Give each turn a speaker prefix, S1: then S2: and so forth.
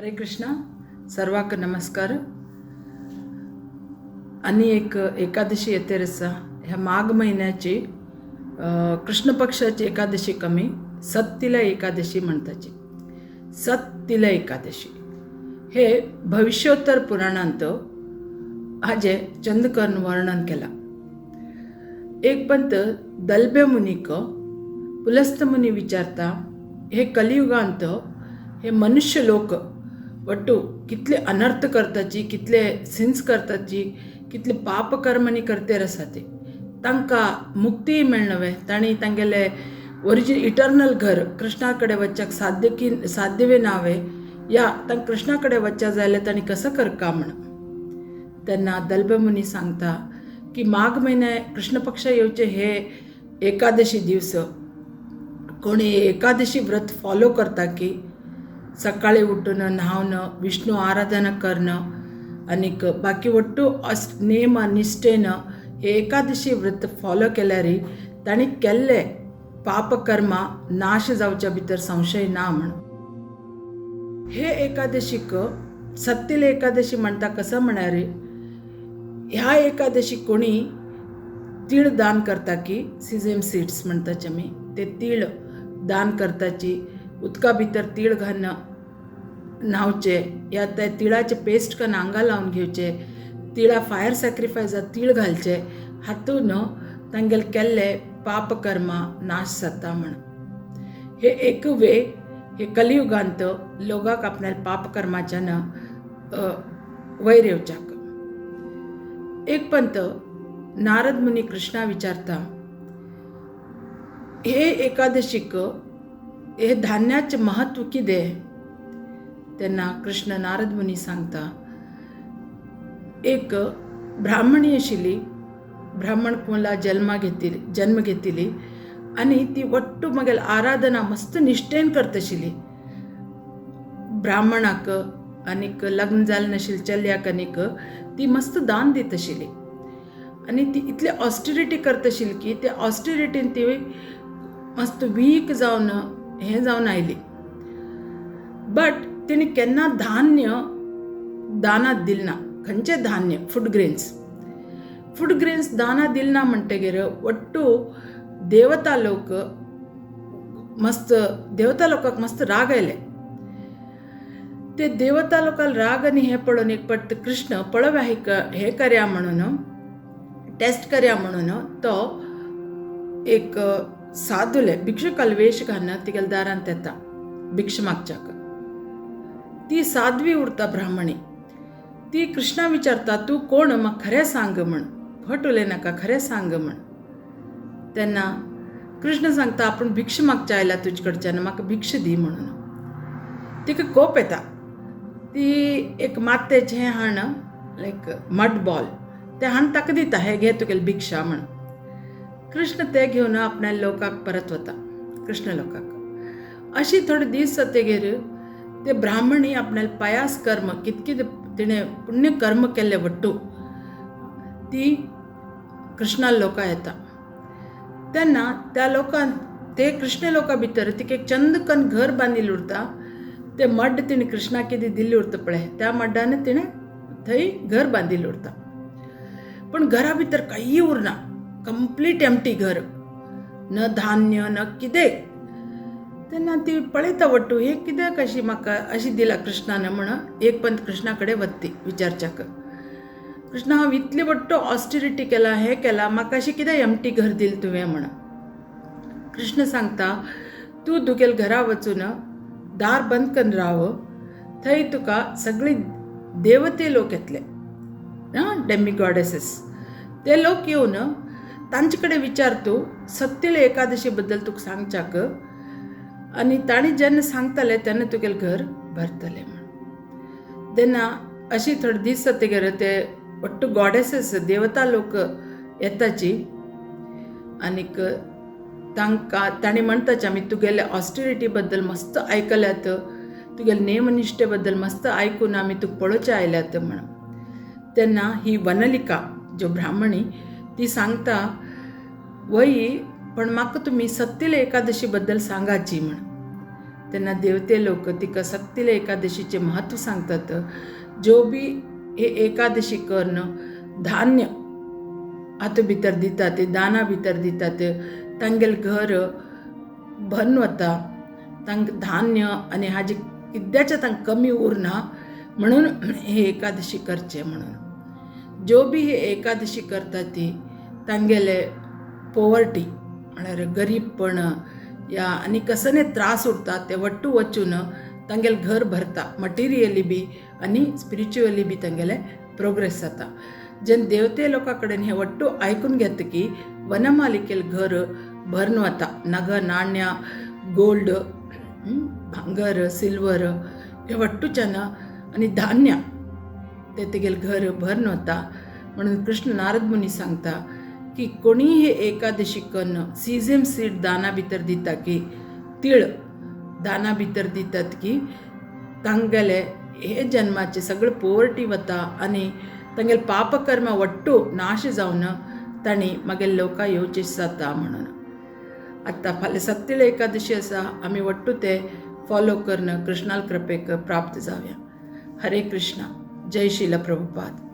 S1: हरे कृष्णा. सर्वांक नमस्कार. आणि एक एकादशी येते रसा ह्या माघ महिन्याची कृष्ण पक्षाची एकादशी कमी सत्तिला एकादशी म्हणताची. सत्तिला एकादशी हे भविष्योत्तर पुराणांत हाजे चंदकर्ण वर्णन केला. एक पंत दलबे मुनीक पुलस्त मुनी विचारता हे कलियुगांत हे मनुष्य लोक वट्टू कितले अनर्थ करताची, कितले सिन्स करताची, कितले पाप कर्मनी करते रसाते तांकां मुक्ती मेळनवे, तांणी तांगेले ओरिजिन इटर्नल घर कृष्णा कडेन वचपाक साध्यवे नावे या तांकां कृष्णा कडेन वचचें जाल्यार तांणी कसं करका म्हण. तेन्ना दलबे मुनी सांगता की माघ म्हयने कृष्ण पक्ष येवचे हे एकादशी दिवस कोणी एकादशी व्रत फॉलो करता की सकाळी उठून न्हावन विष्णू आराधना करणं आनीक बाकी वट्टू नेम निश्ठेन हे एकादशी व्रत फॉलो केल्यार तांणी केल्ले पाप कर्मा नाश जावच्या भितर संशय ना म्हण. हे एकादशीक सत्तिला एकादशी म्हणटा कसं म्हळ्यार ह्या एकादशी कोणी तीळ दान करता की सिझेम सीड्स म्हणटाचे आमी ते तीळ दान करताची, उदका भितर तीळ घालून न्हावचे या त्या तिळाचे पेस्ट करून आंगा लावन घेवचे, तिळा फायर सॅक्रिफायसाक तीळ घालचे, हातून तांगेले केल्ले पाप कर्मा नाश जाता म्हण. हे एक वे हे कलियुगांत लोकांक आपल्या पाप कर्माच्यान वयर येवच्याक. एक पंत नारद मुनी कृष्णा विचारता हे एकादशीक हे धान्याचे महत्व कितें. तेन्ना कृष्ण नारद मुनी सांगता एक ब्राह्मणी आशिल्ली, ब्राह्मण कुला जन्म घेतिली आनी ती वट्टू मगेल आराधना मस्त निश्ठेन करता आशिल्ली. ब्राह्मणाक आनीक लग्न जालें नाशिल्ल्या चल्याक आनीक ती मस्त दान दित आशिल्ली आनी ती इतली ऑस्टिरिटी करता आशिल्ली की त्या ऑस्टिरिटीन ती मस्त वीक जावन हें जावन आयली. बट तिणी केन्ना धान्य दानात दिलें ना. खंयचे धान्य फूड ग्रेन्स दानात दिलें ना म्हणटगीर वट्टू देवता लोकांक मस्त राग आयले. ते देवता लोकांक राग आनी हें पळोवन एक पट कृष्ण पळोवया हें करया म्हणून टेस्ट करया म्हणून तो एक साधुले भिक्षुकाल वेश घालून तिगेल्या दारांत येता भिक्ष मागच्याक. ती साध्वी उरता ब्राह्मणी. ती कृष्णा विचारता तूं कोण, म्हाका खरें सांग म्हण, फट उलयनाका, खरें सांग म्हण. तेन्ना कृष्ण सांगता आपूण भिक्ष मागच्या आयला तुजे कडच्यान, म्हाका भिक्ष दी म्हणून. तिका कोप येता. ती एक मातेचें हें हाण लायक मड बॉल तें हाण ताका दिता, हें घे तुगेली भिक्षा म्हण. कृष्ण तें घेवन आपल्या लोकांक परत वता, कृष्ण लोकांक. अशी थोडे दीस जातकीर ते ब्राह्मणी आपल्या पायास कर्म कितकीत तिणें पुण्य कर्म केल्ले वट्टू ती कृष्णा लोकां येता. तेन्ना त्या लोकांक ते कृष्ण लोकां भितर तिका एक चंदकन घर बांदिल्लें उरता. ते मड्ड तिणें कृष्णाक कितें दिल्लें उरता पळय त्या मड्डान तिणें थंय घर बांदिल्लें उरता. पूण घरा भितर कांय उरना, कंप्लीट एम्प्टी घर, न धान्य न कितें. तेन्ना ती पळयता वट्टू हें कित्याक अशी म्हाका अशी दिला कृष्णान म्हण एक पंत कृष्णा कडेन वत्ती विचारच्याक. कृष्णा हांव इतली वट्टू ऑस्टिरिटी केला, हें केला, म्हाका अशें कितें एम्प्टी घर दिलें तुवें म्हण. कृष्ण सांगता तूं तुगेल्या घरा वचून दार बंद करून राव, थंय तुका सगळी देवते लोक येतले, डेमिगॉडेसीस. ते लोक येवन तांचे कडेन विचार तूं सत्तिला एकादशी बद्दल तुका सांगच्याक आनी तांणी जेन्ना सांगतले तेन्ना तुगेलें घर भरतलें म्हण. तेन्ना अशी थोडे दीस जातकीर ते वट्टू गॉडेसीस देवता लोक येताची आनीक तांणी म्हणटाचे आमी तुगेले ऑस्टिरिटी बद्दल मस्त आयकल्यात, तुगेले नेमनिश्ठे बद्दल मस्त आयकून आमी तुका पळोवचे आयल्यात म्हण. तेन्ना ही वनलिका ज्यो ब्राह्मणी ती सांगता वय पण म्हाका तुमी सत्तिला एकादशी बद्दल सांगाची म्हण. तेन्ना देवते लोक तिका सत्तिला एकादशीचे महत्व सांगतात. जो बी हे एकादशी करून धान्य हातू भितर दिता, ते दाना भितर दितात, तांगेल घर भरून वता, तांक धान्य आनी हाजी किद्याचें तांकां कमी उरना म्हणून हे एकादशी करचे म्हणून. जो बी हे एकादशी करता ती तांगेले पोवर्टी म्हळ्यार गरीबपण या आनी कसले त्रास उरता ते वट्टू वचून तांगेले घर भरता, मटिरियली बी आनी स्पिरिच्युअली बी तांगेले प्रोग्रेस जाता. जेन्ना देवते लोकां कडेन हे वट्टू आयकून घेता की वनमालिकेल घर भरून वता, नग नाण्या गोल्ड भांगर सिल्वर हे वट्टूच्यान आनी धान्य ते तेगेले घर भरून वता. म्हणून कृष्ण नारद मुनी सांगता की कोणी हे एकादशी करून सीझम सीड दाना भितर दिता की तीळ दाना भितर दितात की तांगेले हे जन्माचे सगळे पोवर्टी वता आनी तांगेले पापकर्म वट्टू नाश जावन तांणी मागीर लोकां येवचें जाता म्हणून. आतां फाल्यां सत्तिला एकादशी आसा, आमी वट्टू ते फॉलो करून कृष्णाल कृपेक प्राप्त जावया. हरे कृष्णा. जय श्रीला प्रभुपाद.